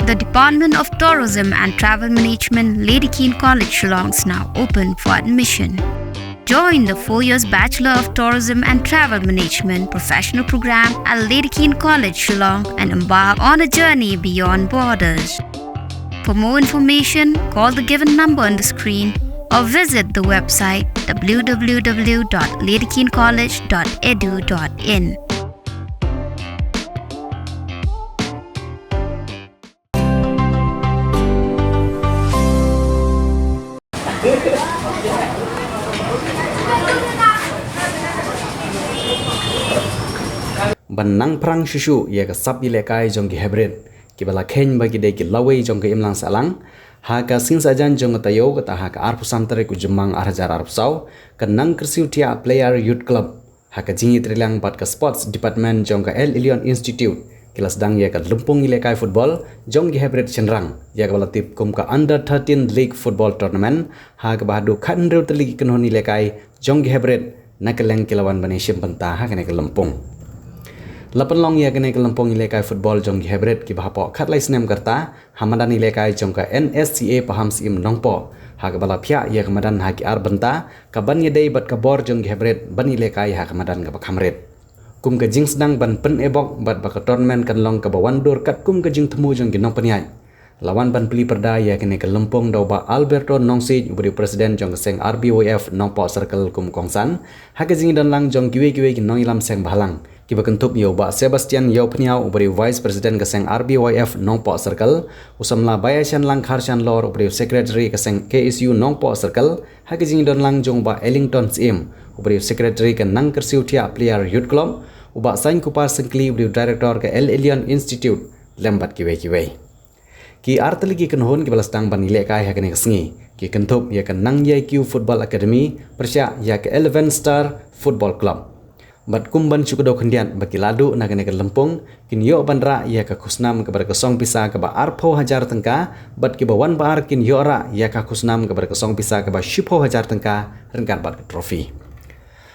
The Department of Tourism and Travel Management, Lady Keane College, Shillong is now open for admission. Join the 4 years Bachelor of Tourism and Travel Management professional program at Lady Keane College, Shillong and embark on a journey beyond borders. For more information, call the given number on the screen or visit the website www.ladykeencollege.edu.in. Banang perang susu ia ke sab ilekai jong ki hybrid ki bala khen bagi de ki lawai jong ki imlang salang ha ka sing sajan jong tayo ka ha ka arpu samtare ku jemang arjar arpsau ka nang kersiu tia player youth club ha ka jingi trilang bat ka sports department jong ka El Elyon Institute kilas dang ia ka lumpung ilekai football jong ki hybrid chenrang ia ka bala tip kum ka under 13 league football tournament ha ka bahadu khandru teligi kenhon ilekai jong ki hybrid nakaleng kilawan bani simpenta ha ka ne ka lumpung Lapan long ia kene kelampong ilekai football jong ki hybrid ki bahapo khatlai snem karta hamadan ilekai jong ka NSCA paham sim nongpo ha ka bala phya ia kamadan ha ki ar banta ka ban ye dei bat ka bor jong ki hybrid ban ilekai ha kamadan ka bakhamret kum ka jing sedang ban pen ebok bat ba ka tournament kan long ka bawan dor kat kum ka jing themu jong ki nong paniai lawan ban peli perda ia kene kelampong do ba Alberto Nongsi ubri presiden jong ka seng RBOF nongpo circle kum kongsan ha ka jing dan lang jong kiwe ki nong ilam seng bahalang Kiba kentup yo ba Sebastian yo pniau ubri vice president kaseng RBYF Nongpo Circle usamla bayasan lang kharshan lor ubri secretary kaseng KSU Nongpo Circle hakijing don lang jong ba Ellington Sim ubri secretary ka nang kersiu tia player youth club uba sain kupar sengkli ubri director ka El Elyon Institute lembat kiwe ki artali ki kenhon ki balastang ban ile kai hakene kasengi ki kentup ya ka nang YQ Football Academy persya ya ka 11 Star Football Club Bat kumban cukup kendian bagi ladu nak kena kelempung kin yo bandra ia ka kusnam ke berkesong pisa ke ba arpo hajar tengka bat ki bawan bar kin yo ra ia ka kusnam ke berkesong pisa ke ba shipo hajar tengka rengkat bat ke trofi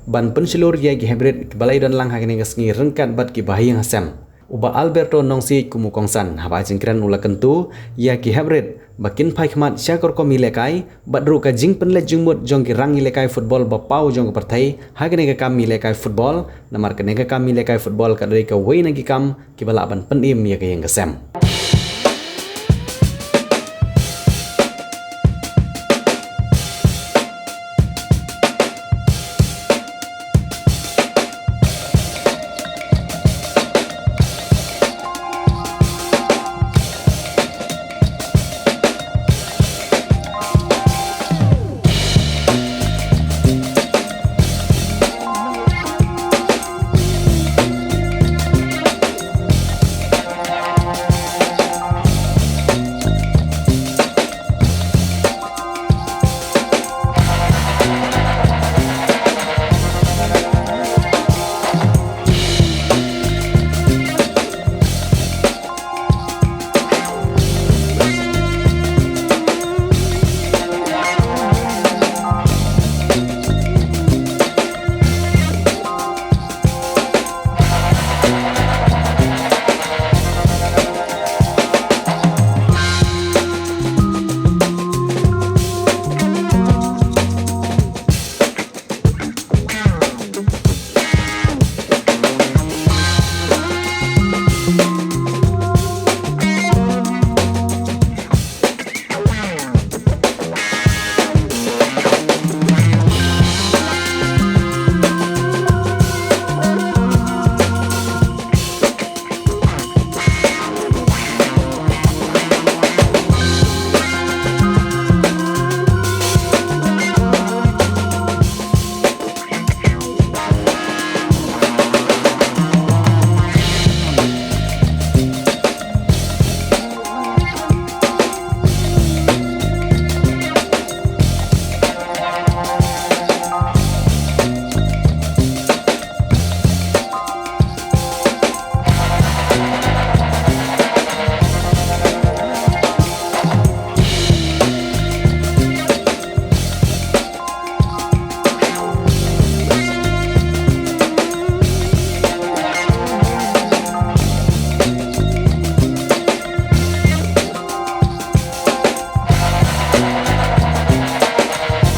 ban pensilur ia ki hybrid ke balai dan lang hakene kesngi rengkat bat ki bahing hasam uba Alberto Nongsi kumu kongsan haba jingkran ula kentu ia ki hybrid bakin pai khmat syakor ko milekai badru ka jing penle jingmut jong ki rang ilekai football ba pau jong ka partai hagene ka kam milekai football namar kene ka kam milekai football ka dari ka wei na ki kam ki bala ban penim ya ka yang kesem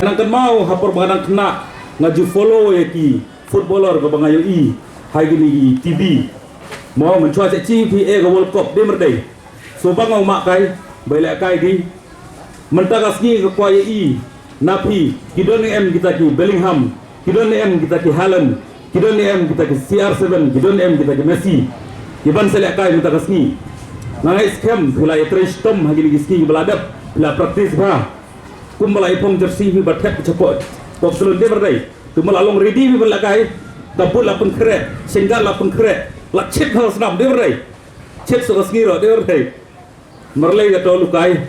Nang kan mau hapor bangan kena ngaju follow ya ki footballer ke bangayo i hai gini TV mau mencuat cek PA ke World Cup dia merdei so bang mau mak kai balik kai di mentakas ni ke kuaya i napi kidon em kita ki Bellingham kidon em kita ki Haaland kidon em kita ki CR7 kidon em kita ki Messi iban selek kai mentakas ni ngai scam pula ya trash tom hagi ni ski beladap pula praktis ba kumbalai pong jersey bi batet cepot pop selun dia berdai tu malalong ready bi belakai tapul lapun kre singgal lapun kre la chip hal snap dia berdai chip so skiro dia berdai merlai ga tolu kai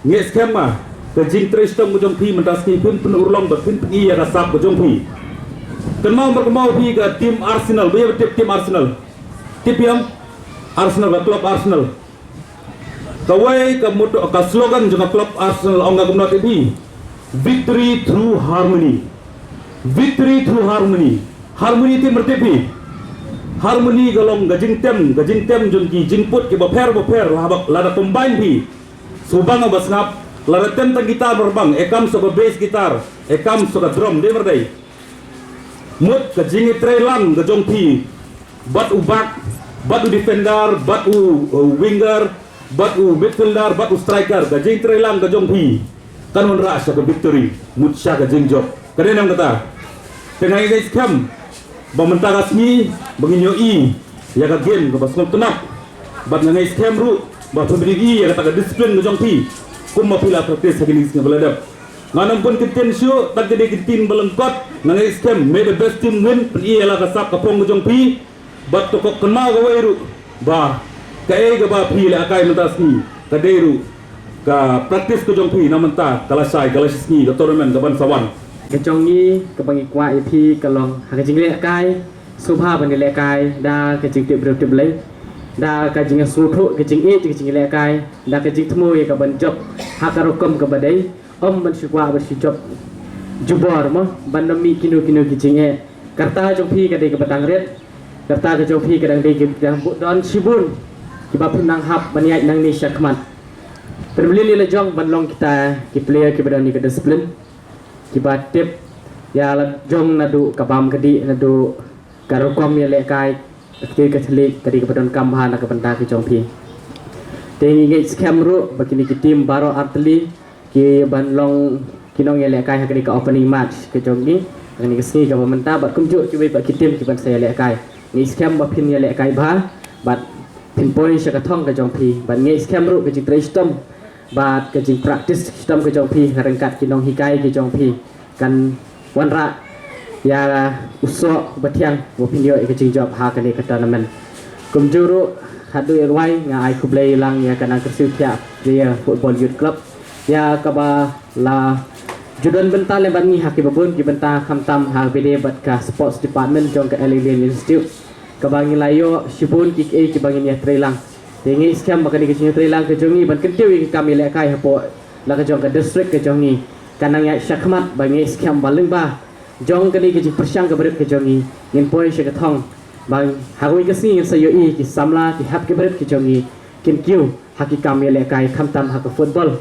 nge scam ma ke jing trash tom bujong pi mentas ki pun urlong bat pun i ya rasap bujong pi kan mau berkemau pi ke tim Arsenal bi tim Arsenal tim yang Arsenal ke klub Arsenal kawai ke moto ke slogan juga klub Arsenal ongga gumna TV victory through harmony harmony tim bertepi harmony galong gajing tem junki jingput ke baper labak combine bi subang abasnap lada tem tang gitar berbang ekam so bass gitar ekam so drum de berdai mut gajing trelang gajong pi bat u defender bat u winger bat u midfielder bat u striker gajing trelang gajong pi kanun rasa ke victory mutsya gajing job kena nam kata tengah guys kam bamenta rasmi benginyo i ya ka game ke basngol tenap bat ngai scam ru ba pemberi ya kata disiplin gajong pi kum mapila praktis hagini sing beladap nganam pun kiten show tak jadi kitin belengkot ngai scam made the best team win pi ala kasap kapong gajong pi bat tokok kenal ga wairu ba kai ga ba pi la kai mentas ni kaderu ka praktis ko jong pi namenta kalasai kalasis ni ka tournament ka bansawan kejong ni ka bangi kwa ip kalong ha jing le kai subha ban le kai da ka jing tip tip le da ka jing su tho ka jing e ka jing le kai da ka jing thmo ka ban job ha ka rokom ka badai ban sikwa ban si job jubor mo ban nami kinu ki jing e karta jong pi ka de ka batang ret karta ka jong pi ka dang de ka don sibun kiba nang hap baniai nang ni syakmat terbeli le jong banlong kita ki player ki badani ke disiplin kiba tip ya la jong nadu kabam kedi nadu karokom ya le kai ki ka thli kedi ke badan kambahan ka banta ki jong pi tengi ngai scam ru bakini ki tim baro artli ki banlong kinong ya le kai kedi ka opening match ke jong ni ngani ke sni ka bamenta bat kumjuk ki ba ki tim ki ban saya le kai ni scam ba pin ya le kai ba bat pinpoint syaka thong ka jong pi ban ngai scam ru ka jing trace tom bat ka jing practice tom ka jong pi ngarengkat kinong hikai ki jong pi kan wanra ya uso batiang wo pindio ka jing job ha ka ni ka tournament kumjuru hadu irwai nga ai kublai lang ya kana kersiu tia dia football youth club ya ka ba la judon benta le ban ni ha ki babun ki benta khamtam ha bede bat ka sports department jong ka Alien Institute kabangi layo sibun ki e ki bangin ya trelang tengi scam bakani ki trelang ke jongi ban kentiu ki kami le kai hapo la ka jong ka district ke jongi kanang ya syakmat bangi scam baling ba jong kali ki persyang ke berit ke jongi ngin poi syaka thong bang hagui ke sini sayo i ki samla ki hap ke berit ke jongi kin kiu haki kami le kai khamtam ha ka football